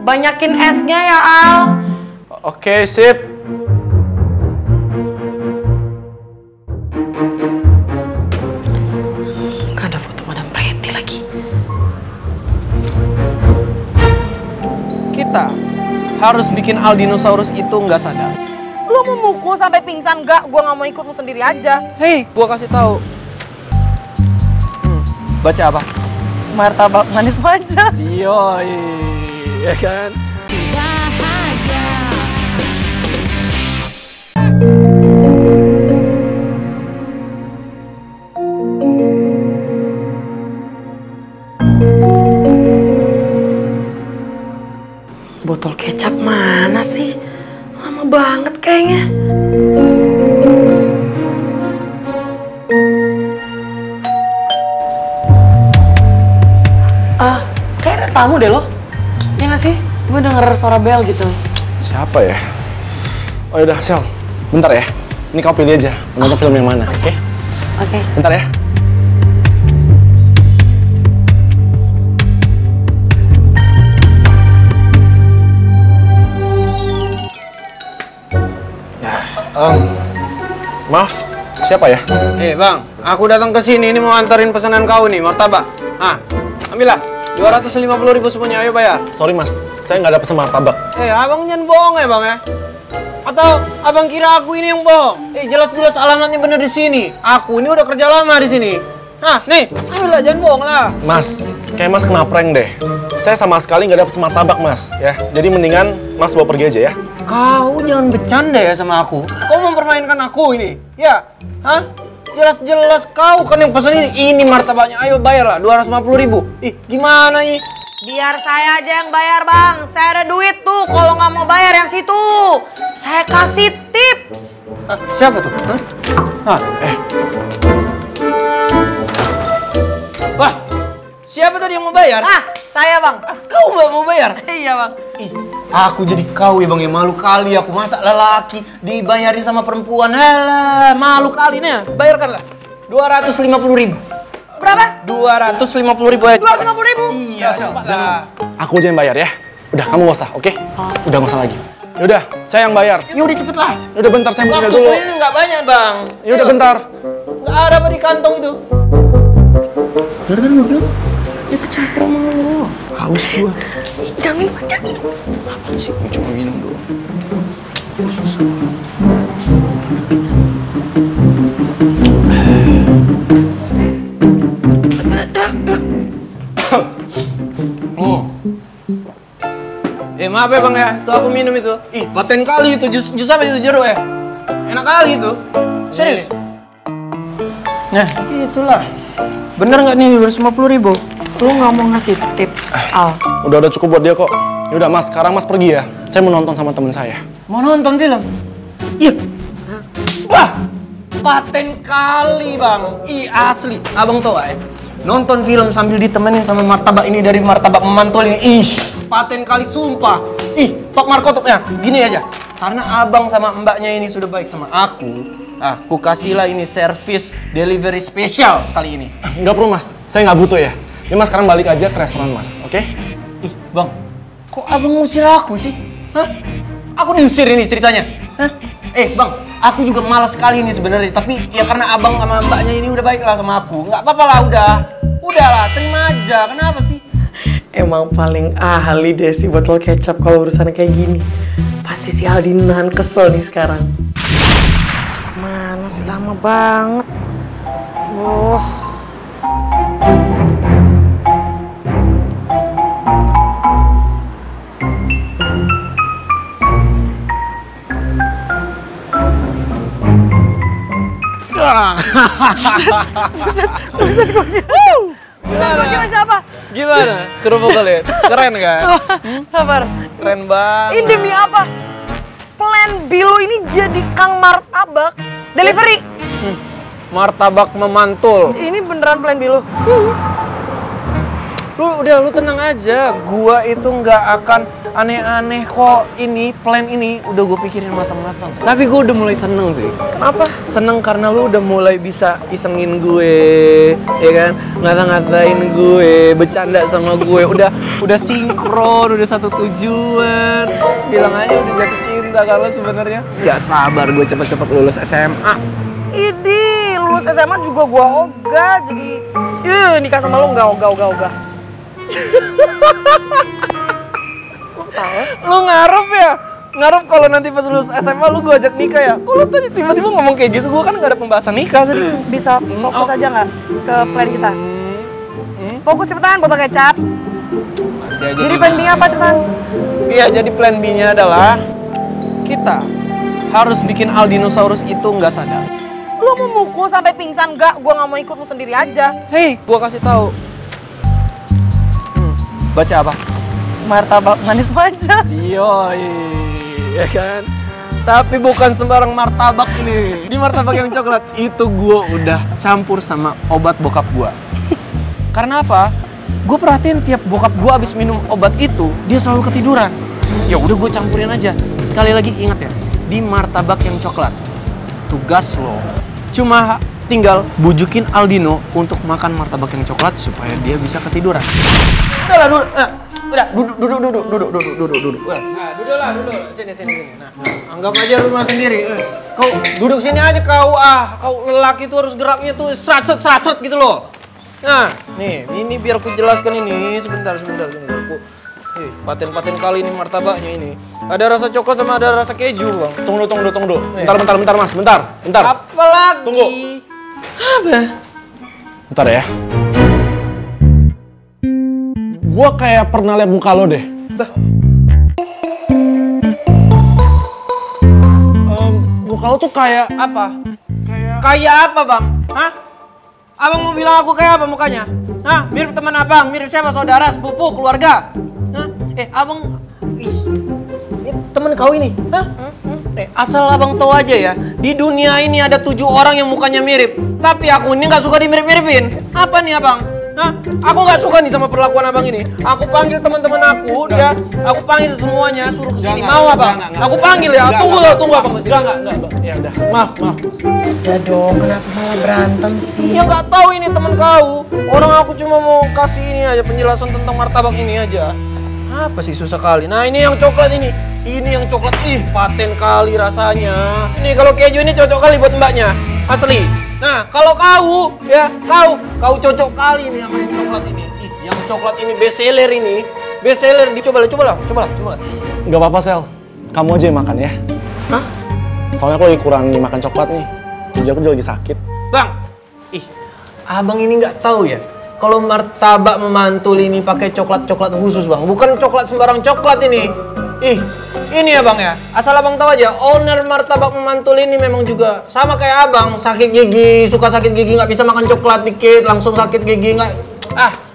Banyakin esnya ya, Al. Oke, sip. Gak ada foto Madam Pretty lagi. Kita harus bikin Aldinosaurus itu nggak sadar. Lu mau mukul sampai pingsan nggak? Gua nggak mau ikut, lu sendiri aja. Hei, gua kasih tahu. Baca apa? Martabak manis manja. Yoi, ya kan? Botol kecap mana sih? Lama banget kayaknya. Kayak ada tamu deh lo. Ya nggak sih? Gue denger suara bel gitu. Siapa ya? Oh yaudah, Sel. Bentar ya. Ini kau pilih aja. Mau nonton film yang mana, oke? Oke. Bentar ya. Maaf, siapa ya? Bang, aku datang ke sini ini mau antarin pesanan kau nih, martabak. Ambillah. 250.000 semuanya, ayo bayar. Sorry mas, saya nggak ada pesan martabak. Abang jangan bohong ya bang ya? Atau abang kira aku ini yang bohong? Jelas-jelas alamatnya bener di sini. Aku ini udah kerja lama di sini. Nih, ambillah, jangan bohong lah. Mas, kayak mas kena prank deh. Saya sama sekali nggak ada pesan martabak mas, ya. Jadi mendingan mas bawa pergi aja ya. Kau jangan bercanda ya sama aku. Kau mempermainkan aku ini, ya? Jelas-jelas kau kan yang pesan ini. Ini martabaknya, ayo bayarlah 250.000. Gimana ini? Biar saya aja yang bayar, Bang. Saya ada duit tuh. Kalau nggak mau bayar yang situ, saya kasih tips. Siapa tuh? Wah, siapa tadi yang mau bayar? Saya, Bang. Kau nggak mau bayar? Iya, Bang. Aku jadi kau ya bang, ya malu kali aku, masa lelaki dibayarin sama perempuan. Halah, malu kali nih. Bayarkanlah 250.000. Berapa? 250.000 aja. 250.000? Iya, cepatlah. Aku aja yang bayar ya. Udah, kamu nggak usah, oke? Udah nggak usah lagi. Yaudah, saya yang bayar. Ya udah cepet lah. Yaudah bentar, saya belinya Waktu dulu. ini nggak banyak bang. Yaudah bentar. Nggak ada apa di kantong itu. Bener kan gue bilang? Itu campur sama lo. Haus gua. Jangan minum. Apaan sih? Gue cuma minum doang. Maaf ya bang ya, tuh aku minum itu. Paten kali itu, jus apa itu, jeruk ya? Enak kali itu. Serius? Nah, itulah. Bener nggak nih 250.000? Lu nggak mau ngasih tips, Al? Udah cukup buat dia kok. Yaudah mas, sekarang mas pergi ya. Saya mau nonton sama temen saya. Mau nonton film? Iya. Wah, paten kali bang. Asli. Abang tau ya? Nonton film sambil ditemenin sama martabak ini dari martabak memantul ini. Paten kali sumpah. Top marko topnya. Gini aja. Karena abang sama mbaknya ini sudah baik sama aku kasihlah ini service delivery spesial kali ini. Nggak perlu mas, saya nggak butuh ya. Ini mas sekarang balik aja ke restoran mas, oke? Bang, kok abang ngusir aku sih? Aku diusir ini ceritanya. Bang, aku juga malas sekali ini sebenarnya. Tapi ya karena abang sama mbaknya ini udah baiklah sama aku. Nggak apa-apa lah, udahlah, terima aja. Kenapa sih? Emang paling ahli deh si botol kecap kalau urusan kayak gini. Pasti si Aldi nahan kesel nih sekarang. Mana sih, lama banget. Gimana siapa? Gimana? Kerupuk kalian? Keren kan? Sabar. Keren banget. Ini demi apa? Plan Bilo ini jadi Kang Martabak delivery. Martabak memantul. Ini beneran Plan Bilo. Lu tenang aja. Gua itu nggak akan aneh-aneh kok. Ini plan ini udah gue pikirin matang-matang. Tapi gue udah mulai seneng sih. Kenapa? Seneng karena lu udah mulai bisa isengin gue, ya kan? Ngata-ngatain gue, bercanda sama gue. Udah sinkron, udah satu tujuan. Bilang aja udah jatuh cinta kalau sebenarnya. Gak sabar gue cepet-cepet lulus SMA. Idi, lulus SMA juga gua ogah, jadi nikah sama lu nggak ogah. Lu ngarep ya? Ngarep kalau nanti pas lulus SMA lu gue ajak nikah ya? Kok lu tadi tiba-tiba ngomong kayak gitu? Gue kan gak ada pembahasan nikah tadi. Bisa fokus aja nggak ke plan kita? Fokus cepetan, botol kecap. Masih aja. Jadi plan B apa cepetan? Iya, jadi plan B-nya adalah kita harus bikin Aldinosaurus itu nggak sadar. Lu mau mukul sampai pingsan nggak? Gua nggak mau ikut, lu sendiri aja. Hei, gua kasih tahu. Baca apa? Martabak manis manja. Yoi, ya kan? Tapi bukan sembarang martabak ini. Di martabak yang coklat itu gua udah campur sama obat bokap gua. Karena apa? Gue perhatiin tiap bokap gua abis minum obat itu, dia selalu ketiduran. Ya udah gue campurin aja. Sekali lagi ingat ya, di martabak yang coklat. Tugas lo cuma tinggal bujukin Aldino untuk makan martabak yang coklat supaya dia bisa ketiduran. Udah, duduk. Nah, duduk. Sini. Nah, anggap aja rumah sendiri. Kau duduk sini aja kau. Kau lelaki tuh harus geraknya tuh seraset gitu loh. Nah, nih, ini biar ku jelaskan ini. Sebentar. Paten kali ini martabaknya ini. Ada rasa coklat sama ada rasa keju, Bang. Tunggu. Bentar, Mas. Bentar. Apa lagi? Tunggu. Apa? Bentar ya. Gua kayak pernah liat muka lo deh. Muka lo tuh kayak Apa? Kayak apa, Bang? Hah? Abang mau bilang aku kayak apa mukanya? Hah? Mirip teman abang? Mirip siapa? Saudara, sepupu, keluarga? Hah? Abang... Ini temen kau ini? Hah? Asal abang tahu aja ya, di dunia ini ada 7 orang yang mukanya mirip. Tapi aku ini nggak suka dimirip-miripin. Apa nih abang? Hah? Aku nggak suka nih sama perlakuan abang ini. Aku panggil teman-teman aku, ya. Aku panggil semuanya, suruh kesini. Mau abang? Aku panggil ya. Tunggu abang. Enggak. Ya udah. Maaf, Mas. Ya dong, kenapa malah berantem sih? Ya nggak tahu ini temen kau. Orang aku cuma mau kasih ini aja penjelasan tentang martabak ini aja. Apa sih susah kali? Nah ini yang coklat ini. Ini yang coklat. Ih, paten kali rasanya. Ini kalau keju ini cocok kali buat mbaknya. Asli. Nah, kalau kau kau cocok kali nih sama yang coklat ini. Ih, yang coklat ini best seller ini. Best seller. Cobalah. Gak apa-apa, Sel. Kamu aja yang makan ya. Hah? Soalnya aku lagi kurangi makan coklat nih. Jadi aku juga lagi sakit. Bang, abang ini nggak tahu ya. Kalau martabak memantul ini pakai coklat khusus, Bang. Bukan coklat sembarang coklat ini. Ini ya, Bang ya. Asal abang tahu aja, owner martabak memantul ini memang juga sama kayak abang, sakit gigi, suka sakit gigi, nggak bisa makan coklat dikit, langsung sakit gigi, nggak.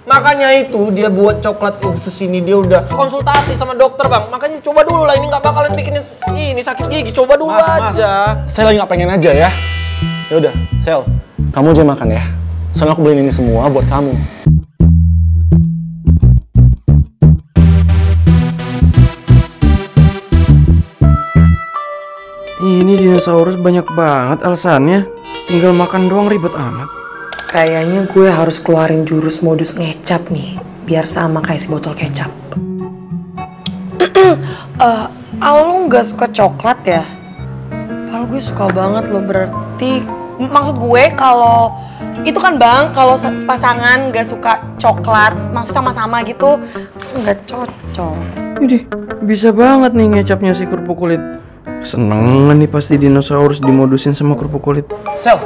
Makanya itu dia buat coklat khusus ini, dia udah konsultasi sama dokter, Bang. Makanya coba dulu lah, ini nggak bakalan bikin ini sakit gigi. Coba dulu aja. Mas, saya lagi nggak pengen aja ya. Ya udah, Sel, kamu aja makan ya. Soalnya aku beliin ini semua buat kamu. Ini dinosaurus banyak banget alasannya. Tinggal makan doang ribet amat. Kayaknya gue harus keluarin jurus modus ngecap nih, biar sama kayak si botol kecap. Lu nggak suka coklat ya? Kalau gue suka banget loh, berarti maksud gue kalau itu kan Bang, kalau pasangan nggak suka coklat, maksud sama-sama gitu, nggak cocok. Idih, bisa banget nih ngecapnya si kerupuk kulit. Seneng nih pasti dinosaurus dimodusin sama kerupuk kulit. Sel,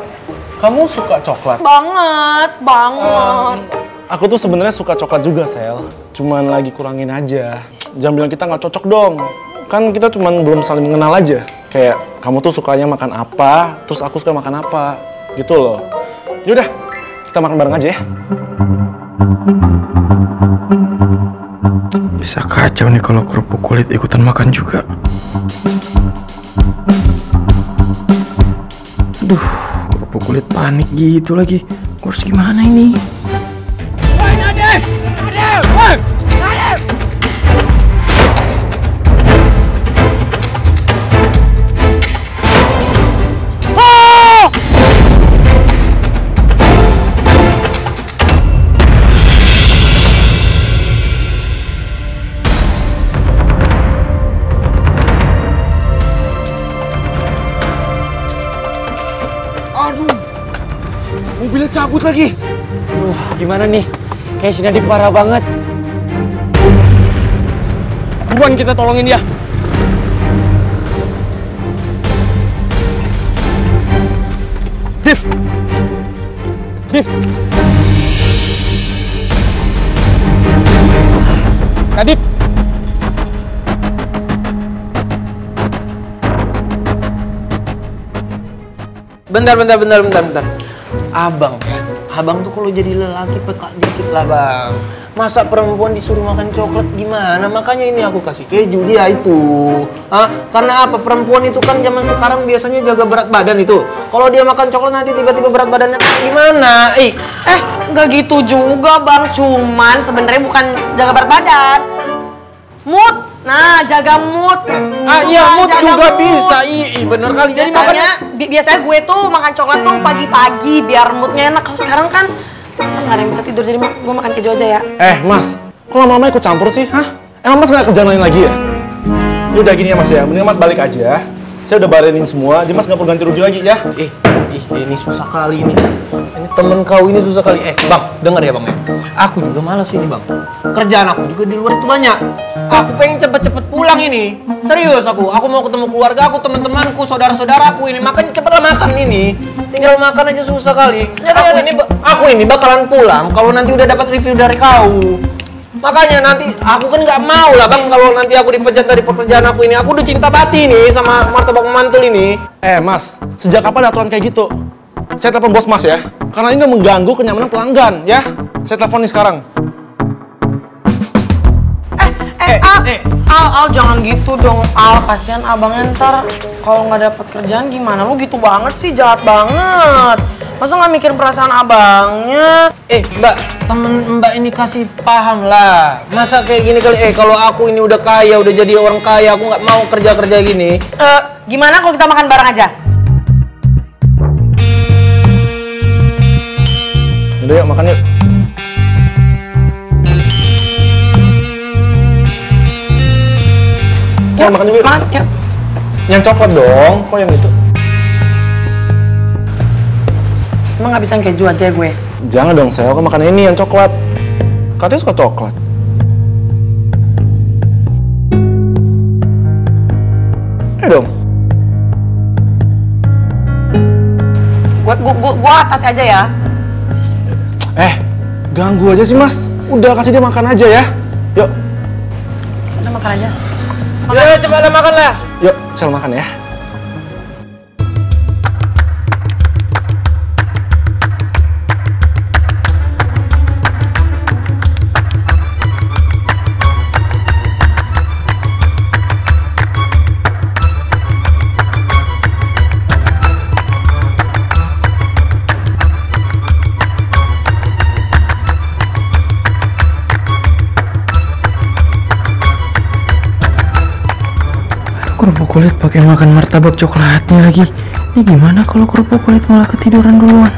kamu suka coklat? Banget. Aku tuh sebenarnya suka coklat juga, Sel. Cuman lagi kurangin aja. Jangan bilang kita nggak cocok dong. Kan kita cuman belum saling mengenal aja. Kayak kamu tuh sukanya makan apa, terus aku suka makan apa. Gitu loh. Yaudah, kita makan bareng aja ya. Bisa kacau nih kalau kerupuk kulit ikutan makan juga. Aduh, kerupuk kulit panik gitu lagi. Gue harus gimana ini? Cabut lagi. Aduh, gimana nih? Kayak si Nadif parah banget. Buruan kita tolongin dia. Div. Div. Nadif. Bentar. Abang tuh kalau jadi lelaki peka dikit lah bang. Masa perempuan disuruh makan coklat gimana? Makanya ini aku kasih keju dia itu. Hah? Karena apa? Perempuan itu kan zaman sekarang biasanya jaga berat badan itu. Kalau dia makan coklat nanti tiba-tiba berat badannya gimana? Nggak gitu juga bang, cuman sebenarnya bukan jaga berat badan. Mood, nah jaga mood. Iya mood jaga juga mood. bisa. Bener kali. Jadi Biasanya gue tuh makan coklat tuh pagi-pagi biar moodnya enak. Kalau sekarang kan nggak ada yang bisa tidur, jadi gue makan keju aja ya. Mas, kok lama-lama ikut campur sih? Hah? Emang Mas nggak kerjaan lain lagi ya? Udah gini ya Mas ya, mending Mas balik aja. Saya udah bayarin semua, jadi Mas nggak perlu ganti rugi lagi ya. Ini susah kali ini. Ini temen kau ini susah kali. Bang, denger ya bang ya. Aku juga malas ini bang. Kerjaan aku juga di luar itu banyak. Aku pengen cepet-cepet pulang ini. Serius aku mau ketemu keluarga aku, teman-temanku, saudara-saudaraku ini. Makanya cepetlah makan ini. Tinggal makan aja susah kali. Aku ini bakalan pulang kalau nanti udah dapat review dari kau. Makanya nanti aku kan nggak mau lah bang kalau nanti aku dipecat dari pekerjaan aku ini. Aku udah cinta mati nih sama martabak mantul ini. Mas, sejak kapan ada aturan kayak gitu? Saya telepon bos Mas ya, karena ini udah mengganggu kenyamanan pelanggan ya. Saya telepon nih sekarang. Al, jangan gitu dong, Al. Kasihan abangnya ntar kalau nggak dapat kerjaan gimana? Lu gitu banget sih, jahat banget. Masa nggak mikir perasaan abangnya? Mbak, temen mbak ini kasih paham lah. Masa kayak gini kali, kalau aku ini udah kaya, udah jadi orang kaya, aku nggak mau kerja-kerja gini. Gimana kalau kita makan bareng aja? Udah yuk, makan yuk. Ya, makan juga yuk. Makan, yuk. Yang coklat dong, kok yang itu? Emang nggak bisa yang keju aja gue? Jangan dong, Sel, kan makan ini yang coklat. Katanya suka coklat. Ayo dong. Gua atas aja ya. Ganggu aja sih, Mas. Udah, kasih dia makan aja ya. Yuk. Udah makan aja. Ya, cepatlah makan lah. Yuk, Sel makan ya. Kerupuk kulit pakai makan martabak coklatnya lagi. Ini gimana kalau kerupuk kulit malah ketiduran duluan?